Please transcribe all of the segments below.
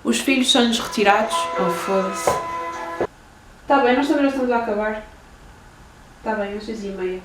Os filhos são-lhes retirados? Oh, foda-se. Tá bem, nós também já estamos a acabar. Tá bem, às 6h30.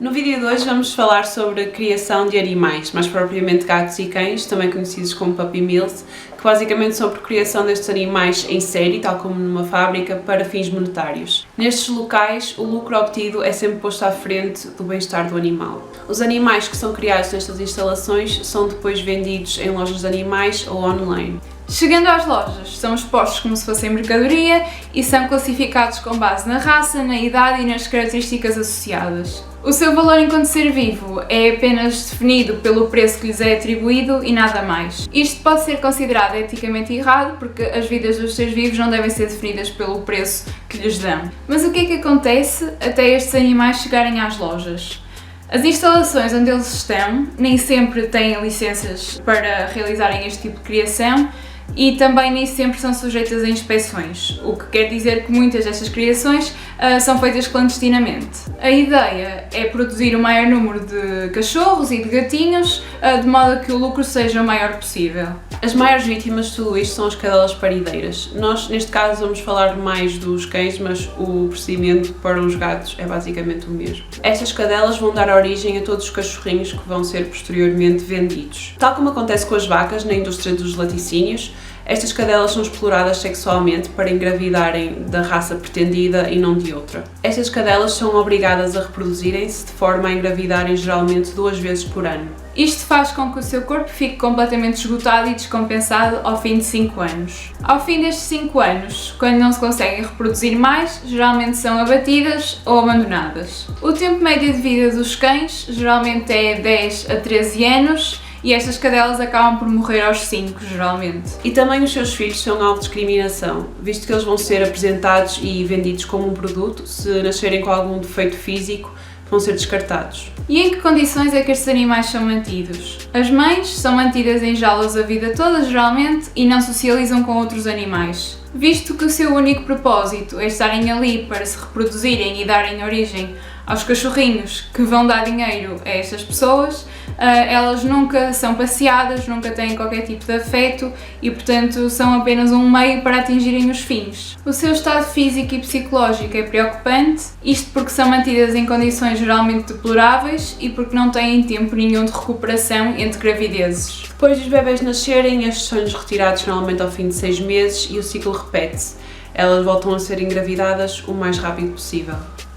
No vídeo de hoje vamos falar sobre a criação de animais, mais propriamente gatos e cães, também conhecidos como puppy mills, que basicamente são a procriação destes animais em série, tal como numa fábrica, para fins monetários. Nestes locais, o lucro obtido é sempre posto à frente do bem-estar do animal. Os animais que são criados nestas instalações são depois vendidos em lojas de animais ou online. Chegando às lojas, são expostos como se fossem mercadoria e são classificados com base na raça, na idade e nas características associadas. O seu valor enquanto ser vivo é apenas definido pelo preço que lhes é atribuído e nada mais. Isto pode ser considerado eticamente errado porque as vidas dos seres vivos não devem ser definidas pelo preço que lhes dão. Mas o que é que acontece até estes animais chegarem às lojas? As instalações onde eles estão nem sempre têm licenças para realizarem este tipo de criação e também nem sempre são sujeitas a inspeções, o que quer dizer que muitas destas criações são feitas clandestinamente. A ideia é produzir o maior número de cachorros e de gatinhos, de modo a que o lucro seja o maior possível. As maiores vítimas de tudo isto são as cadelas parideiras. Nós, neste caso, vamos falar mais dos cães, mas o procedimento para os gatos é basicamente o mesmo. Estas cadelas vão dar origem a todos os cachorrinhos que vão ser posteriormente vendidos. Tal como acontece com as vacas na indústria dos laticínios, estas cadelas são exploradas sexualmente para engravidarem da raça pretendida e não de outra. Estas cadelas são obrigadas a reproduzirem-se de forma a engravidarem geralmente 2 vezes por ano. Isto faz com que o seu corpo fique completamente esgotado e descompensado ao fim de 5 anos. Ao fim destes 5 anos, quando não se conseguem reproduzir mais, geralmente são abatidas ou abandonadas. O tempo médio de vida dos cães geralmente é 10 a 13 anos, e estas cadelas acabam por morrer aos 5, geralmente. E também os seus filhos são alvo de discriminação, visto que eles vão ser apresentados e vendidos como um produto, se nascerem com algum defeito físico, vão ser descartados. E em que condições é que estes animais são mantidos? As mães são mantidas em jaulas a vida toda, geralmente, e não socializam com outros animais. Visto que o seu único propósito é estarem ali para se reproduzirem e darem origem aos cachorrinhos que vão dar dinheiro a estas pessoas, elas nunca são passeadas, nunca têm qualquer tipo de afeto e, portanto, são apenas um meio para atingirem os fins. O seu estado físico e psicológico é preocupante, isto porque são mantidas em condições geralmente deploráveis e porque não têm tempo nenhum de recuperação entre gravidezes. Depois dos bebés nascerem, estes são-lhes retirados normalmente ao fim de 6 meses e o ciclo repete-se. Elas voltam a ser engravidadas o mais rápido possível.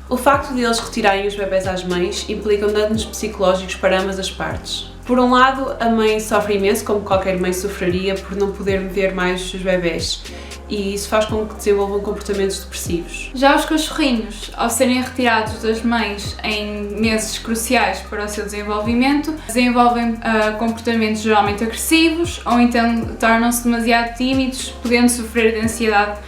O facto de eles retirarem os bebés às mães implica danos psicológicos para ambas as partes. Por um lado, a mãe sofre imenso, como qualquer mãe sofreria, por não poder ver mais os seus bebés, e isso faz com que desenvolvam comportamentos depressivos. Já os cachorrinhos, ao serem retirados das mães em meses cruciais para o seu desenvolvimento, desenvolvem comportamentos geralmente agressivos ou então tornam-se demasiado tímidos, podendo sofrer de ansiedade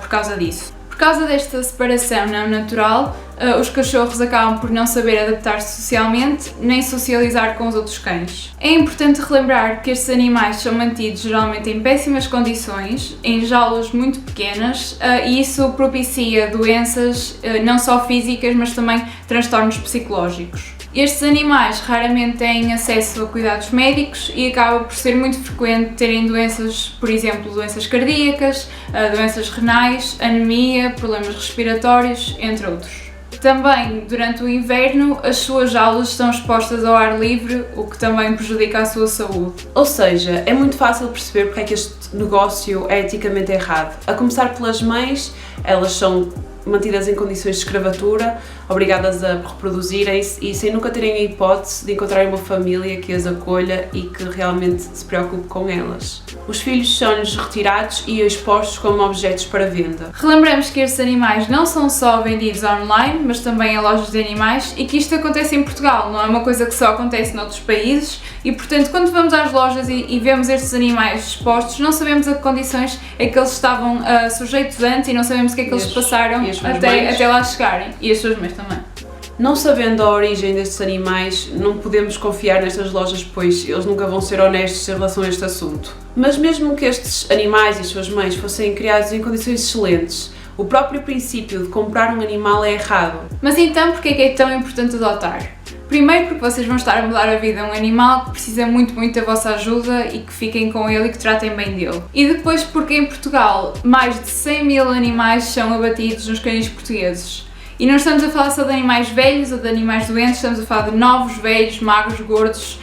por causa disso. Por causa desta separação não natural, os cachorros acabam por não saber adaptar-se socialmente nem socializar com os outros cães. É importante relembrar que estes animais são mantidos geralmente em péssimas condições, em jaulas muito pequenas, e isso propicia doenças não só físicas, mas também transtornos psicológicos. Estes animais raramente têm acesso a cuidados médicos e acaba por ser muito frequente terem doenças, por exemplo, doenças cardíacas, doenças renais, anemia, problemas respiratórios, entre outros. Também, durante o inverno, as suas jaulas estão expostas ao ar livre, o que também prejudica a sua saúde. Ou seja, é muito fácil perceber porque é que este negócio é eticamente errado. A começar pelas mães, elas são mantidas em condições de escravatura, obrigadas a reproduzirem-se e sem nunca terem a hipótese de encontrarem uma família que as acolha e que realmente se preocupe com elas. Os filhos são-lhes retirados e expostos como objetos para venda. Relembramos que estes animais não são só vendidos online, mas também em lojas de animais e que isto acontece em Portugal, não é uma coisa que só acontece noutros países e, portanto, quando vamos às lojas e vemos estes animais expostos, não sabemos a que condições é que eles estavam sujeitos antes e não sabemos o que é que eles passaram até lá chegarem. E as suas mães também. Não sabendo a origem destes animais, não podemos confiar nestas lojas, pois eles nunca vão ser honestos em relação a este assunto. Mas mesmo que estes animais e as suas mães fossem criados em condições excelentes, O próprio princípio de comprar um animal é errado. Mas então, porquê é que é tão importante adotar? Primeiro porque vocês vão estar a mudar a vida a um animal que precisa muito da vossa ajuda e que fiquem com ele e que tratem bem dele. E depois porque em Portugal mais de 100 mil animais são abatidos nos canis portugueses. E não estamos a falar só de animais velhos ou de animais doentes, estamos a falar de novos, velhos, magros, gordos,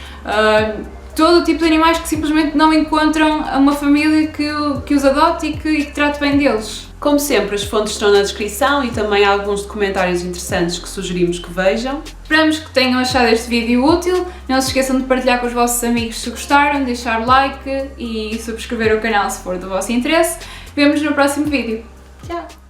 todo o tipo de animais que simplesmente não encontram uma família que os adote e que trate bem deles. Como sempre, as fontes estão na descrição e também há alguns documentários interessantes que sugerimos que vejam. Esperamos que tenham achado este vídeo útil, não se esqueçam de partilhar com os vossos amigos se gostaram, deixar like e subscrever o canal se for do vosso interesse. Vemo-nos no próximo vídeo. Tchau!